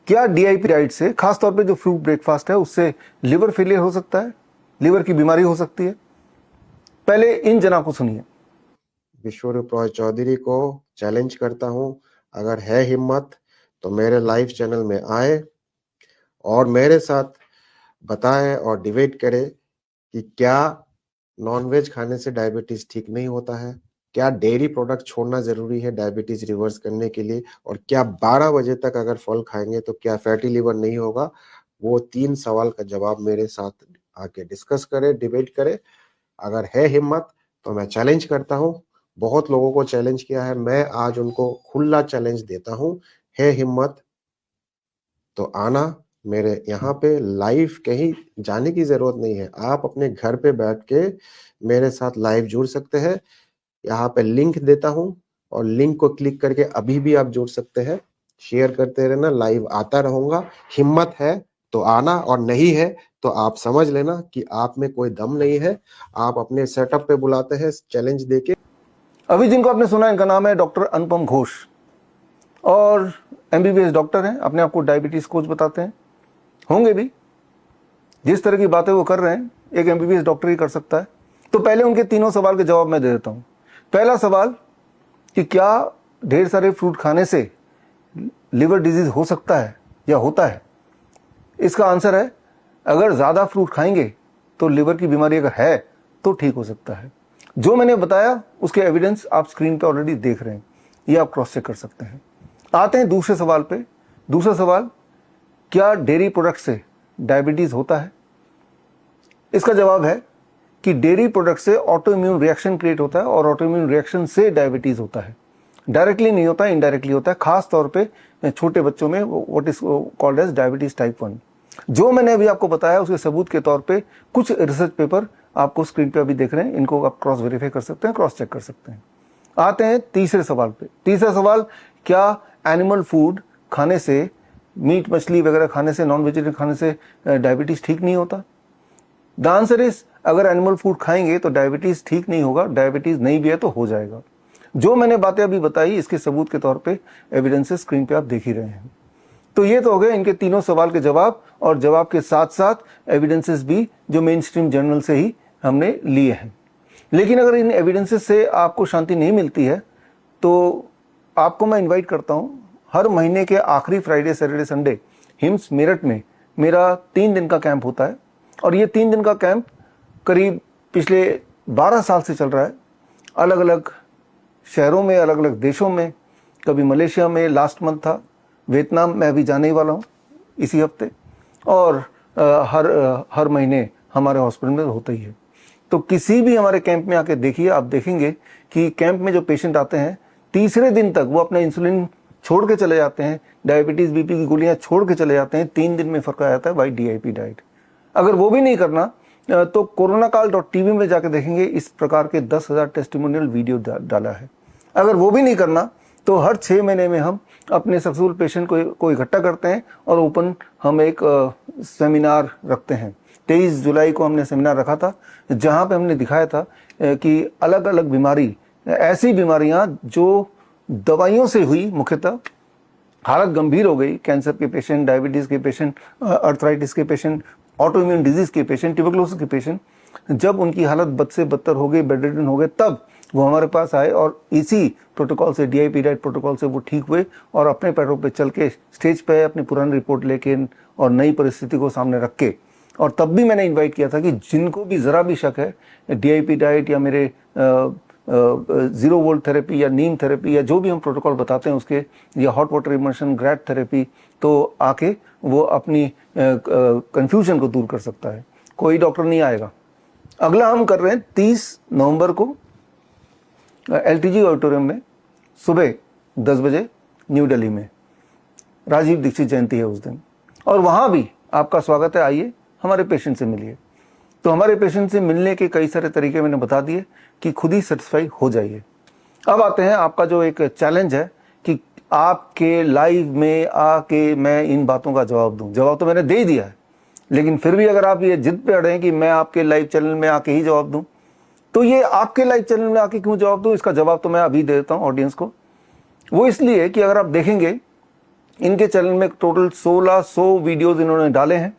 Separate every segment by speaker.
Speaker 1: क्या DIP diet से, खासतौर पे जो फ्रूट ब्रेकफास्ट है, उससे लिवर फेलियर हो सकता है, लिवर की बीमारी हो सकती है? पहले इन जना को सुनिए।
Speaker 2: विश्वरूप रॉय चौधरी को चैलेंज करता हूं, अगर है हिम्मत तो मेरे लाइव चैनल में आए और मेरे साथ बताएं और डिबेट करें कि क्या नॉनवेज खाने से डायबिटीज ठीक नहीं होता है, क्या डेयरी प्रोडक्ट छोड़ना जरूरी है डायबिटीज रिवर्स करने के लिए, और क्या 12 बजे तक अगर फल खाएंगे तो क्या फैटी लिवर नहीं होगा। वो 3 सवाल का जवाब मेरे साथ आके डिस्कस करें, डिबेट करें। अगर है हिम्मत तो मैं चैलेंज करता हूं, बहुत लोगों को चैलेंज किया है, मैं आज उनको खुला चैलेंज देता हूं। है हिम्मत तो आना मेरे यहाँ पे लाइव, कहीं जाने की जरूरत नहीं है, आप अपने घर पे बैठ के मेरे साथ लाइव जुड़ सकते हैं। यहाँ पे लिंक देता हूँ और लिंक को क्लिक करके अभी भी आप जुड़ सकते हैं। शेयर करते रहना, लाइव आता रहूंगा। हिम्मत है तो आना, और नहीं है तो आप समझ लेना कि आप में कोई दम नहीं है। आप अपने सेटअप पे बुलाते हैं चैलेंज देके।
Speaker 1: अभी जिनको आपने सुना, इनका नाम है डॉक्टर अनुपम घोष और एमबीबीएस डॉक्टर हैं, अपने आप को डायबिटीज कोच बताते हैं, होंगे भी। जिस तरह की बातें वो कर रहे हैं, एक एमबीबीएस डॉक्टर ही कर सकता है। तो पहले उनके तीनों सवाल के जवाब मैं दे देता हूं। पहला सवाल कि क्या ढेर सारे फ्रूट खाने से लिवर डिजीज हो सकता है या होता है? इसका आंसर है, अगर ज्यादा फ्रूट खाएंगे तो लिवर की बीमारी अगर है तो ठीक हो सकता है। जो मैंने बताया उसके एविडेंस आप स्क्रीन पे ऑलरेडी देख रहे हैं, ये आप क्रॉस चेक कर सकते हैं। आते हैं दूसरे सवाल पे। दूसरा सवाल, क्या डेयरी प्रोडक्ट से डायबिटीज होता है? इसका जवाब है कि डेयरी प्रोडक्ट से ऑटो इम्यून रिएक्शन क्रिएट होता है और ऑटो इम्यून रिएक्शन से डायबिटीज होता है। डायरेक्टली नहीं होता, इनडायरेक्टली होता है, खास तौर पे छोटे बच्चों में, what is called as diabetes type 1। जो मैंने अभी आपको बताया उसके सबूत के तौर पे कुछ रिसर्च पेपर आपको स्क्रीन पे अभी देख रहे हैं, इनको आप क्रॉस वेरीफाई कर सकते हैं, क्रॉस चेक कर सकते हैं। आते हैं तीसरे सवाल पे। तीसरा सवाल, क्या एनिमल फूड खाने से, मीट मछली वगैरह खाने से, नॉन वेजिटेरियन खाने से डायबिटीज ठीक नहीं होता? द आंसर इज, अगर एनिमल फूड खाएंगे तो डायबिटीज ठीक नहीं होगा, डायबिटीज नहीं भी है तो हो जाएगा। जो मैंने बातें अभी बताई इसके सबूत के तौर पे एविडेंसेस स्क्रीन पे आप देख ही रहे हैं। तो ये तो हो गए इनके तीनों सवाल के जवाब, और जवाब के साथ साथ एविडेंसेस भी जो मेन स्ट्रीम जर्नल से ही हमने लिए हैं। लेकिन अगर इन एविडेंसेस से आपको शांति नहीं मिलती है तो आपको मैं इनवाइट करता हूं, हर महीने के आखिरी Friday, Saturday, Sunday hymns Meerut में मेरा 3 दिन का कैंप होता है। और ये 3 दिन का कैंप करीब पिछले 12 साल से चल रहा है, अलग अलग शहरों में, अलग अलग देशों में। कभी मलेशिया में लास्ट मंथ था, वियतनाम में अभी जाने ही वाला हूँ इसी हफ्ते, और हर महीने हमारे हॉस्पिटल में होता ही है। तो किसी भी हमारे कैंप में आके देखिए, आप देखेंगे कि कैंप में जो पेशेंट आते हैं, तीसरे दिन तक वो अपना इंसुलिन छोड़ के चले जाते हैं, डायबिटीज बीपी की गोलियां छोड़ के चले जाते हैं। 3 दिन में फर्क आ जाता है बाई डीआईपी डाइट। अगर वो भी नहीं करना तो कोरोनाकाल.tv में जाके देखेंगे, इस प्रकार के 10,000 टेस्टिमोनियल वीडियो डाला है। अगर वो भी नहीं करना तो हर 6 महीने में हम अपने सक्सेसफुल पेशेंट को इकट्ठा करते हैं और ओपन हम एक सेमिनार रखते हैं। 23 जुलाई को हमने सेमिनार रखा था, जहां पे हमने दिखाया था कि अलग अलग बीमारी, ऐसी बीमारियां जो दवाइयों से हुई, मुख्यतः हालत गंभीर हो गई, कैंसर के पेशेंट, डायबिटीज के पेशेंट, अर्थराइटिस के पेशेंट, ऑटो इम्यून डिजीज के पेशेंट, ट्यूबरकुलोसिस के पेशेंट, जब उनकी हालत बद से बदतर हो गई, बेडरिडन हो गए, तब वो हमारे पास आए और इसी प्रोटोकॉल से, डीआईपी डाइट प्रोटोकॉल से वो ठीक हुए और अपने पैरों पे चल के स्टेज पे अपनी पुरानी रिपोर्ट लेके और नई परिस्थिति को सामने रख के। और तब भी मैंने इन्वाइट किया था कि जिनको भी जरा भी शक है डीआईपी डाइट या मेरे 0 वोल्ट थेरेपी या नीम थेरेपी या जो भी हम प्रोटोकॉल बताते हैं उसके, या हॉट वाटर इमर्शन, ग्रैट थेरेपी, तो आके वो अपनी कंफ्यूजन को दूर कर सकता है। कोई डॉक्टर नहीं आएगा। अगला हम कर रहे हैं 30 नवंबर को एलटीजी ऑडिटोरियम में सुबह 10 बजे न्यू दिल्ली में। राजीव दीक्षित जयंती है उस दिन, और वहां भी आपका स्वागत है, आइए हमारे पेशेंट से मिलिए। तो हमारे पेशेंट से मिलने के कई सारे तरीके मैंने बता दिए कि खुद ही सेटिस्फाई हो जाइए। अब आते हैं आपका जो एक चैलेंज है कि आपके लाइव में आके मैं इन बातों का जवाब दूं। जवाब तो मैंने दे ही दिया है, लेकिन फिर भी अगर आप ये जिद पे अड़े हैं कि मैं आपके लाइव चैनल में आके ही जवाब दूं, तो ये आपके लाइव चैनल में आके क्यों जवाब दूं, इसका जवाब तो मैं अभी दे देता हूं ऑडियंस को। वो इसलिए कि अगर आप देखेंगे इनके चैनल में टोटल 1600 वीडियोस इन्होंने डाले हैं,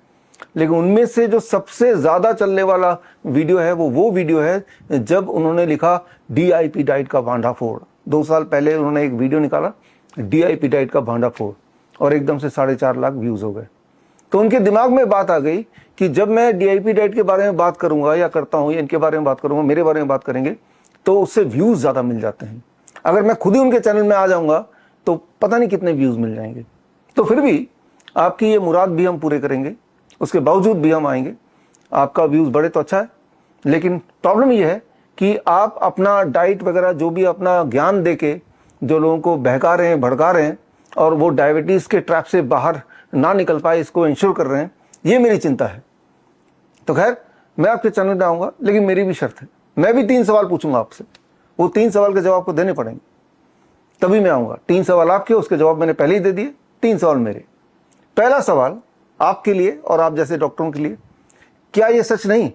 Speaker 1: लेकिन उनमें से जो सबसे ज़्यादा चलने वाला वीडियो है वो वीडियो है जब उन्होंने लिखा DIP डाइट का भांडाफोड़। 2 साल पहले उन्होंने एक वीडियो निकाला DIP डाइट का भांडाफोड़ और एकदम से 4.5 लाख व्यूज़ हो गए। तो उनके दिमाग में बात आ गई कि जब मैं DIP डाइट के बारे में बात करूंगा या करता हूं या इनके बारे में बात करूंगा, मेरे बारे में बात करेंगे, तो उससे व्यूज़ ज़्यादा मिल जाते हैं। अगर मैं खुद ही उनके चैनल में आ जाऊंगा तो पता नहीं कितने व्यूज़ मिल जाएंगे। तो फिर भी आपकी ये मुराद भी हम पूरे करेंगे, उसके बावजूद भी हम आएंगे। आपका व्यूज़ बढ़े तो अच्छा है, लेकिन प्रॉब्लम ये है कि आप अपना डाइट वगैरह जो भी अपना ज्ञान दे के जो लोगों को बहका रहे हैं, भड़का रहे हैं और वो डायबिटीज़ के ट्रैप से बाहर ना निकल पाए, इसको इंश्योर कर रहे हैं, ये मेरी चिंता है। तो खैर, मैं आपके चैनल पे आऊँगा, लेकिन मेरी भी शर्त है, मैं भी 3 सवाल पूछूंगा आपसे। वो 3 सवाल के जवाब आपको देने पड़ेंगे, तभी मैं आऊँगा। 3 सवाल आपके, उसके जवाब मैंने पहले ही दे दिए, 3 सवाल मेरे। पहला सवाल आपके लिए और आप जैसे डॉक्टरों के लिए, क्या ये सच नहीं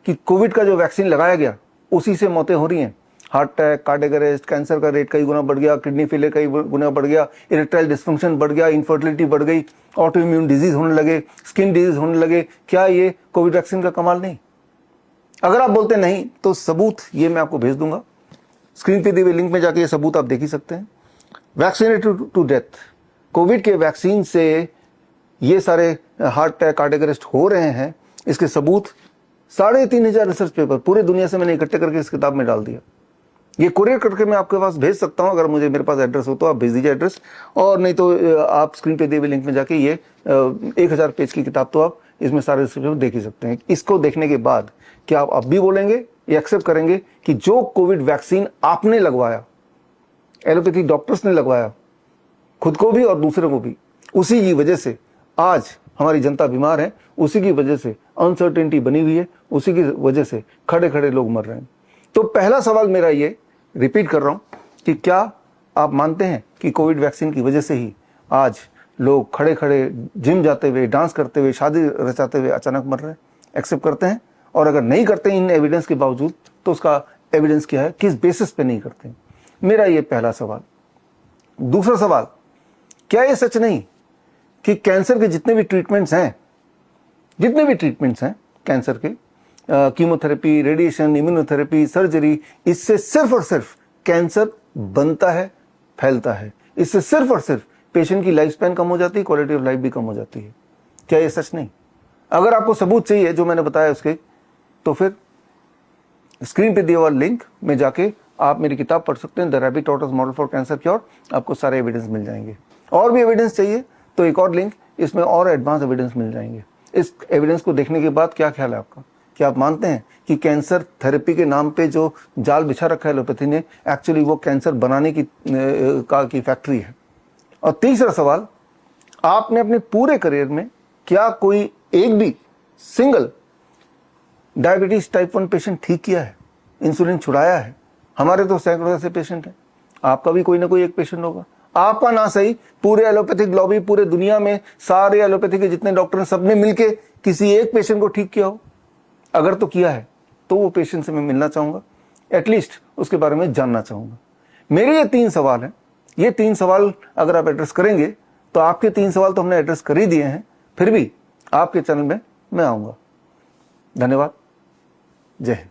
Speaker 1: कि कोविड का जो वैक्सीन लगाया गया उसी से मौतें हो रही हैं? Heart attack, cardiac arrest, cancer का रेट कई गुना बढ़ गया, किडनी फेलियर कई गुना बढ़ गया, इरेक्टाइल डिस्फंक्शन बढ़ गया, इनफर्टिलिटी बढ़ गई, ऑटो इम्यून डिजीज होने लगे, स्किन डिजीज होने लगे। क्या ये कोविड वैक्सीन का कमाल नहीं? अगर आप बोलते नहीं तो सबूत ये मैं आपको भेज दूंगा। स्क्रीन पे दिए हुए लिंक में जाके ये सबूत आप देख ही सकते हैं। वैक्सीनेटेड टू डेथ, कोविड के वैक्सीन से ये सारे हार्ट अटैक, कार्डियक अरेस्ट हो रहे हैं, इसके सबूत 3500 रिसर्च पेपर पूरे दुनिया से मैंने इकट्ठे करके इस किताब में डाल दिया। ये कुरियर करके मैं आपके पास भेज सकता हूं, अगर मुझे मेरे पास एड्रेस हो तो आप भेज दीजिए एड्रेस, और नहीं तो आप स्क्रीन पे दिए हुए लिंक में जाके ये 1000 पेज की किताब तो आप इसमें सारे रिसर्च पेपर देख ही सकते हैं। इसको देखने के बाद क्या आप अब भी बोलेंगे या एक्सेप्ट करेंगे कि जो कोविड वैक्सीन आपने लगवाया, एलोपैथिक डॉक्टर्स ने लगवाया, खुद को भी और दूसरों को भी, उसी की वजह से आज हमारी जनता बीमार है, उसी की वजह से अनसर्टेनिटी बनी हुई है, उसी की वजह से खड़े खड़े लोग मर रहे हैं। तो पहला सवाल मेरा ये, रिपीट कर रहा हूं, कि क्या आप मानते हैं कि कोविड वैक्सीन की वजह से ही आज लोग खड़े खड़े जिम जाते हुए, डांस करते हुए, शादी रचाते हुए अचानक मर रहे हैं? एक्सेप्ट करते हैं? और अगर नहीं करते इन एविडेंस के बावजूद, तो उसका एविडेंस क्या है, किस बेसिस पे नहीं करते? मेरा ये पहला सवाल। दूसरा सवाल, क्या ये सच नहीं कि कैंसर के जितने भी ट्रीटमेंट्स हैं कैंसर के, कीमोथेरेपी, रेडिएशन, इम्यूनोथेरेपी, सर्जरी, इससे सिर्फ और सिर्फ कैंसर बनता है, फैलता है। इससे सिर्फ और सिर्फ पेशेंट की लाइफ स्पैन कम हो जाती है, क्वालिटी ऑफ लाइफ भी कम हो जाती है। क्या ये सच नहीं? अगर आपको सबूत चाहिए जो मैंने बताया उसके, तो फिर स्क्रीन पे दिया हुआ लिंक में जाके आप मेरी किताब पढ़ सकते हैं, the rabbit tortoise model for cancer cure. आपको सारे एविडेंस मिल जाएंगे। और भी एविडेंस चाहिए तो एक और लिंक, इसमें और एडवांस एविडेंस मिल जाएंगे। इस एविडेंस को देखने के बाद क्या ख्याल है आपका? क्या आप मानते हैं कि कैंसर थेरेपी के नाम पे जो जाल बिछा रखा है एलोपैथी ने, एक्चुअली वो कैंसर बनाने की फैक्ट्री है? और तीसरा सवाल, आपने अपने पूरे करियर में क्या कोई एक भी सिंगल डायबिटीज टाइप 1 पेशेंट ठीक किया है, इंसुलिन छुड़ाया है? हमारे तो सैकड़ों ऐसे पेशेंट हैं, आपका भी कोई ना कोई एक पेशेंट होगा। आपका ना सही, पूरे एलोपैथिक लॉबी, पूरे दुनिया में सारे एलोपैथी के जितने डॉक्टर हैं, सबने मिलके किसी एक पेशेंट को ठीक किया हो। अगर तो किया है तो वो पेशेंट से मैं मिलना चाहूंगा, एटलीस्ट उसके बारे में जानना चाहूंगा। मेरे ये 3 सवाल हैं। ये 3 सवाल अगर आप एड्रेस करेंगे तो आपके 3 सवाल तो हमने एड्रेस कर ही दिए हैं, फिर भी आपके चैनल में मैं आऊंगा। धन्यवाद। जय हिंद।